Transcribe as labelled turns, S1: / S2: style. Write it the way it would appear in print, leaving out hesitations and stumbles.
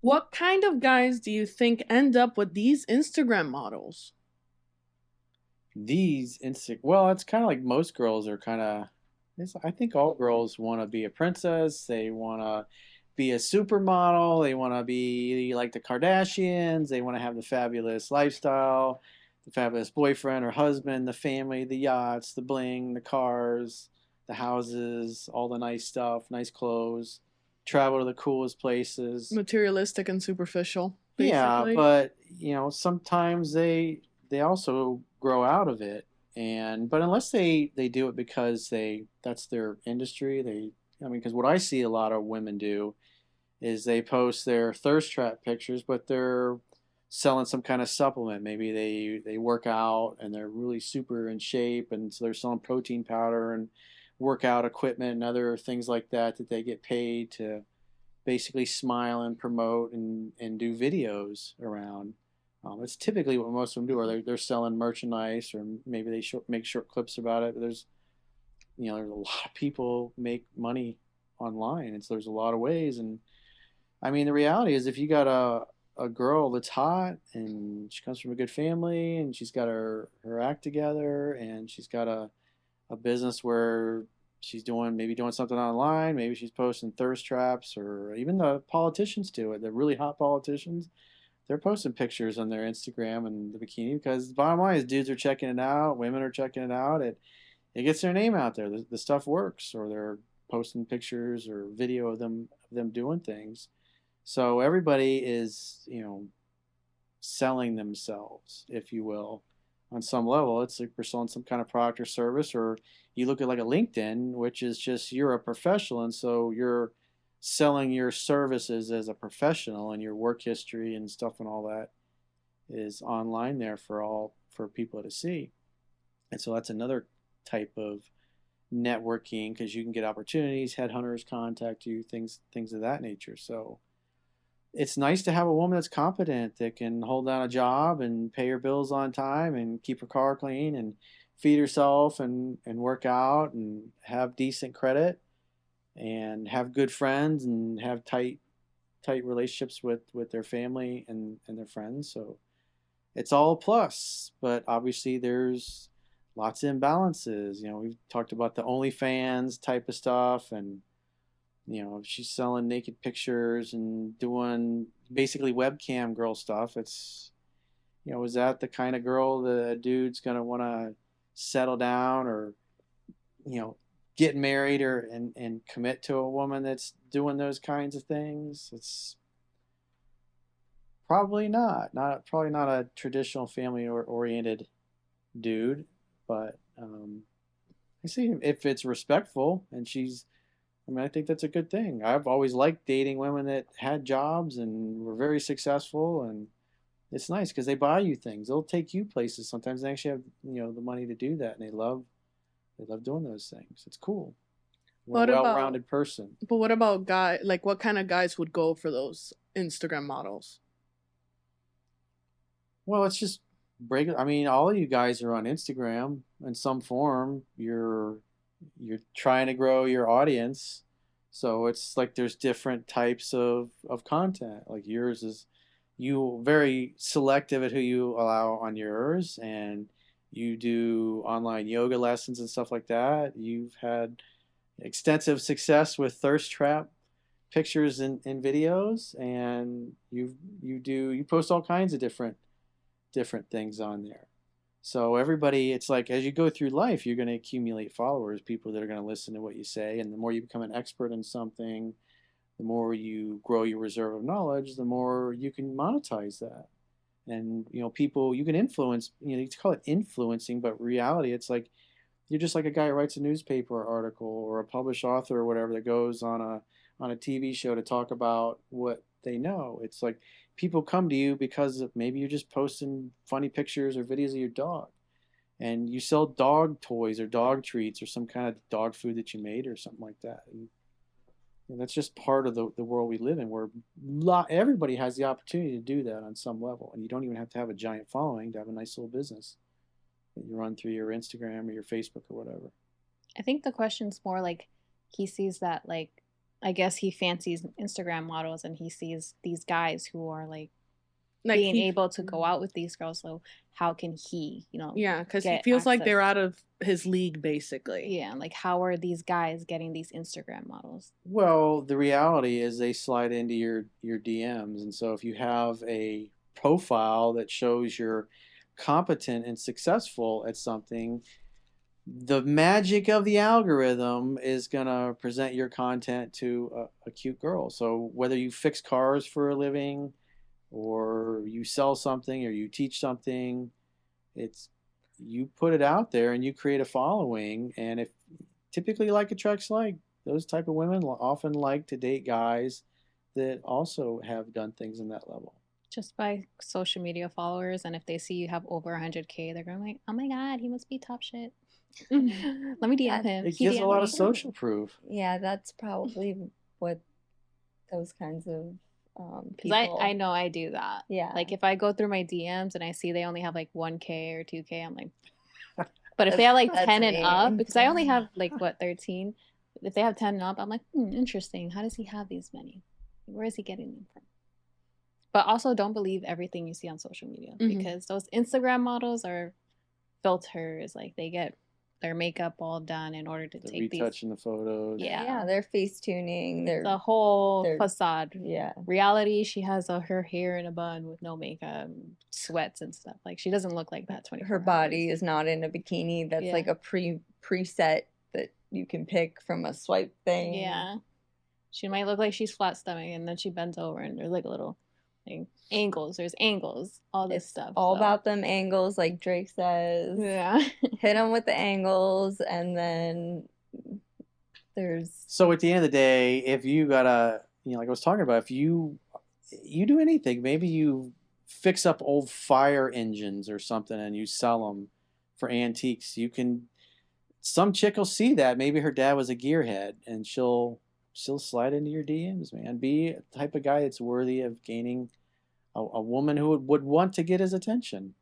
S1: What kind of guys do you think end up with these Instagram models?
S2: Well, it's kind of like most girls are kind of. I think all girls want to be a princess. They want to be a supermodel. They want to be like the Kardashians. They want to have the fabulous lifestyle, the fabulous boyfriend or husband, the family, the yachts, the bling, the cars, the houses, all the nice stuff, nice clothes, travel to the coolest places.
S1: Materialistic and superficial,
S2: Yeah,
S1: basically.
S2: but sometimes they also grow out of it, and but unless they do it because that's their industry, I mean, because what I see a lot of women do is they post their thirst trap pictures, but they're selling some kind of supplement. Maybe they work out and they're really super in shape, and so they're selling protein powder and workout equipment and other things like that that they get paid to basically smile and promote and do videos around. It's typically what most of them do, or they're selling merchandise, or maybe they make short clips about it. But there's a lot of people make money online, and so there's a lot of ways. And I mean, the reality is, if you got a girl that's hot and she comes from a good family and she's got her act together and she's got a business where she's doing something online. Maybe she's posting thirst traps, or even the politicians do it. The really hot politicians, they're posting pictures on their Instagram and the bikini because the bottom line is dudes are checking it out, women are checking it out. It gets their name out there. The stuff works, or they're posting pictures or video of them doing things. So everybody is selling themselves, if you will, on some level. It's like we're selling some kind of product or service, or you look at like a LinkedIn, which is just you're a professional, and so you're selling your services as a professional, and your work history and stuff and all that is online there for people to see. And so that's another type of networking because you can get opportunities, headhunters contact you, things of that nature. So it's nice to have a woman that's competent that can hold down a job and pay her bills on time and keep her car clean and feed herself and work out and have decent credit and have good friends and have tight relationships with their family and their friends. So it's all a plus, but obviously there's lots of imbalances. We've talked about the OnlyFans type of stuff, and if she's selling naked pictures and doing basically webcam girl stuff, is that the kind of girl that a dude's gonna want to settle down or, you know, get married or and commit to a woman that's doing those kinds of things? It's probably not. Probably not a traditional family oriented dude, but I see if it's respectful and I mean, I think that's a good thing. I've always liked dating women that had jobs and were very successful, and it's nice because they buy you things. They'll take you places. Sometimes they actually have, the money to do that, and they love doing those things. It's cool. We're a
S1: What about,
S2: well-rounded person.
S1: but what about like what kind of guys would go for those Instagram models?
S2: Well, it's just break. I mean, all of you guys are on Instagram in some form. You're trying to grow your audience, so it's like there's different types of content. Like yours is you very selective at who you allow on yours, and you do online yoga lessons and stuff like that. You've had extensive success with thirst trap pictures and videos, and you post all kinds of different things on there. So everybody, it's like as you go through life, you're going to accumulate followers, people that are going to listen to what you say, and the more you become an expert in something, the more you grow your reserve of knowledge, the more you can monetize that. And people you can influence. You call it influencing, but reality, it's like you're just like a guy who writes a newspaper article or a published author or whatever that goes on a TV show to talk about what they know. It's like people come to you because of maybe you're just posting funny pictures or videos of your dog, and you sell dog toys or dog treats or some kind of dog food that you made or something like that. And that's just part of the world we live in, where everybody has the opportunity to do that on some level, and you don't even have to have a giant following to have a nice little business that you run through your Instagram or your Facebook or whatever.
S3: I think the question's more like he sees that like I guess he fancies Instagram models and he sees these guys who are like
S1: Like
S3: being
S1: he,
S3: able to go out with these girls. So how can he,
S1: yeah, because he
S3: get
S1: feels like
S3: access?
S1: they're out of his league, basically.
S3: Yeah, like how are these guys getting these Instagram models?
S2: Well, the reality is they slide into your DMs, and so if you have a profile that shows you're competent and successful at something, the magic of the algorithm is gonna present your content to a cute girl. So whether you fix cars for a living, or you sell something, or you teach something, it's you put it out there and you create a following, and if typically like attracts like, those type of women often like to date guys that also have done things in that level.
S3: Just by social media followers, and if they see you have over 100K, they're going like, "Oh my god, he must be top shit." Let me DM
S4: That,
S3: him.
S2: It
S3: He
S2: gives a
S3: DM
S2: lot of
S3: me.
S2: social proof.
S4: yeah, that's probably what those kinds of
S3: Because I
S4: people.
S3: know I do that.
S4: Yeah.
S3: Like if I go through my DMs and I see they only have like 1K or 2K, I'm like, but if they have like
S4: That's
S3: 10 and up,
S4: me.
S3: because I only have like what, 13. If they have 10 and up, I'm like, interesting. How does he have these many? Where is he getting them from? But also don't believe everything you see on social media, because those Instagram models are filters. Like they get their makeup all done in order to
S2: The
S3: take these.
S2: retouching the photos.
S3: Yeah.
S4: They're face tuning. They're
S3: The whole
S4: they're-
S3: facade.
S4: yeah.
S3: Reality, she has her hair in a bun with no makeup, sweats and stuff. Like she doesn't look like that 24
S4: Her
S3: hours.
S4: body is not in a bikini. That's
S3: Yeah.
S4: like a preset that you can pick from a swipe thing.
S3: Yeah. She might look like she's flat stomach, and then she bends over and there's like a little like angles. There's angles, all this
S4: It's
S3: stuff.
S4: all
S3: so.
S4: about them angles, like Drake says.
S3: Yeah.
S4: Hit them with the angles, and then there's
S2: So at the end of the day, if you gotta, like I was talking about, if you do anything, maybe you fix up old fire engines or something and you sell them for antiques. You can, some chick will see that. Maybe her dad was a gearhead, and she'll slide into your DMs, man. Be the type of guy that's worthy of gaining a woman who would want to get his attention.